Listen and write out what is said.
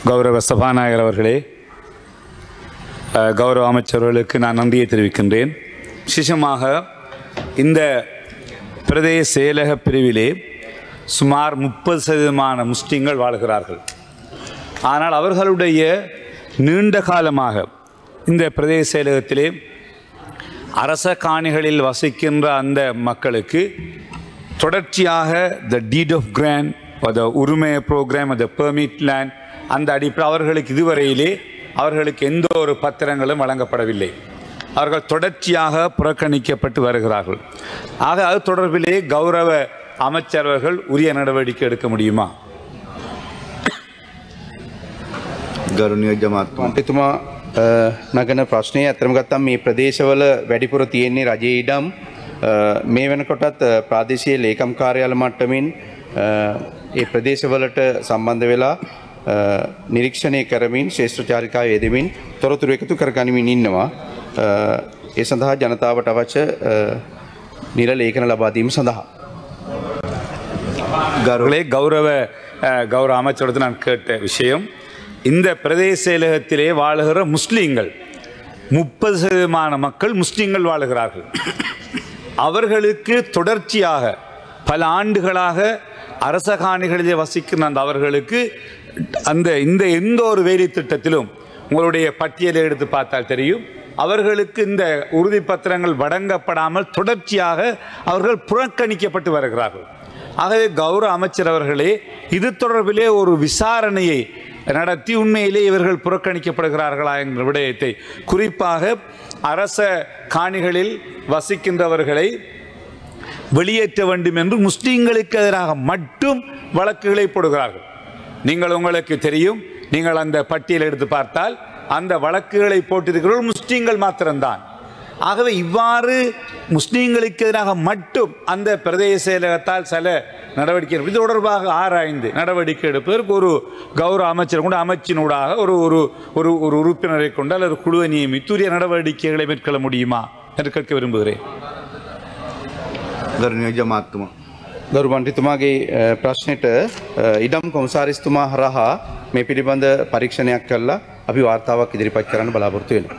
கௌரவ சபாநாயகர் அவர்களே, கௌரவ அமைச்சர்களுக்கு நான் நன்றியை தெரிவிக்கின்றேன். விசேஷமாக இந்த பிரதேச செயலக பிரிவிலே சுமார் 30% முஸ்லிம்கள் வாழ்கிறார்கள். ஆனால் அவர்களுடைய நீண்ட காலமாக இந்த பிரதேச செயலகத்திலே அரச காணிகளில் வசிக்கின்ற அந்த மக்களுக்கு தொடர்ச்சியாக த டீட் ஆஃப் கிராண்ட், த உரிமை ப்ரோக்ராம், த பெர்மிட் லேண்ட், அந்த அடிப்படை அவர்களுக்கு இதுவரையிலே அவர்களுக்கு எந்த ஒரு பத்திரங்களும் வழங்கப்படவில்லை. அவர்கள் தொடர்ச்சியாக புறக்கணிக்கப்பட்டு வருகிறார்கள். ஆக அது தொடர்பிலே கௌரவ அமைச்சர்கள் உரிய நடவடிக்கை எடுக்க முடியுமா? ගරුණීය ජනාධිපතිතුමා නගන ප්‍රශ්නය අතරම ගත්තම මේ ප්‍රදේශවල වැඩිපුර තියෙන්නේ රජයේ ඉඩම්. මේ වෙනකොටත් ප්‍රාදේශීය ලේකම් කාර්යාල මට්ටමින් ඒ ප්‍රදේශවලට සම්බන්ධ වෙලා නිරීක්ෂණය කරමින් ශ්‍රේෂ්ඨචාරිකා යෙදෙමින් තොරතුරු එකතු කරගනිමින් ඉන්නවා. ඒ සඳහා ජනතාවට අවශ්‍ය නිල ලේඛන ලබා දීම සඳහා கௌரவ அமைச்சரிடத்தில் நான் கேட்ட விஷயம், இந்த பிரதேச செயலகத்திலே வாழுகிற முஸ்லீம்கள் 30% மக்கள் முஸ்லீம்கள் வாழுகிறார்கள். அவர்களுக்கு தொடர்ச்சியாக பல ஆண்டுகளாக அரச காணிகளிலே வசிக்கின்ற அந்த அவர்களுக்கு இந்த எந்த ஒரு வேலை திட்டத்திலும் உங்களுடைய பட்டியலை எடுத்து பார்த்தால் தெரியும், அவர்களுக்கு இந்த உறுதிப்பத்திரங்கள் வழங்கப்படாமல் தொடர்ச்சியாக அவர்கள் புறக்கணிக்கப்பட்டு வருகிறார்கள். ஆகவே கௌரவ அமைச்சர் அவர்களே, இது தொடர்பிலே ஒரு விசாரணையை நடத்தி உண்மையிலே இவர்கள் புறக்கணிக்கப்படுகிறார்களா என்ற விடயத்தை, குறிப்பாக அரச காணிகளில் வசிக்கின்றவர்களை வெளியேற்ற வேண்டும் என்று முஸ்லீம்களுக்கு எதிராக மட்டும் வழக்குகளை போடுகிறார்கள். உங்களுக்கு தெரியும், நீங்கள் அந்த பட்டியலை எடுத்து பார்த்தால் அந்த வழக்குகளை போட்டிருக்கிறவர்கள் முஸ்லீம்கள் மாத்திரம்தான். ஆகவே இவ்வாறு முஸ்லீம்களுக்கு எதிராக மட்டும் அந்த பிரதேச செயலகத்தால் சில நடவடிக்கை இது தொடர்பாக ஆராய்ந்து நடவடிக்கை எடுப்பதற்கு ஒரு கௌரவ அமைச்சர் கொண்டு அமைச்சினூடாக ஒரு ஒரு ஒரு உறுப்பினரை கொண்டு அல்லது குழுவை நியமித்து உரிய நடவடிக்கைகளை மேற்கொள்ள முடியுமா என்று கேட்க விரும்புகிறேன். ගරු මන්ත්‍රීතුමාගේ ප්‍රශ්නෙට ඉඩම් කොමසාරිස්තුමා හරහා මේ පිළිබඳ පරීක්ෂණයක් කරලා අපි වාර්තාවක් ඉදිරිපත් කරන්න බලාපොරොත්තු වෙනවා.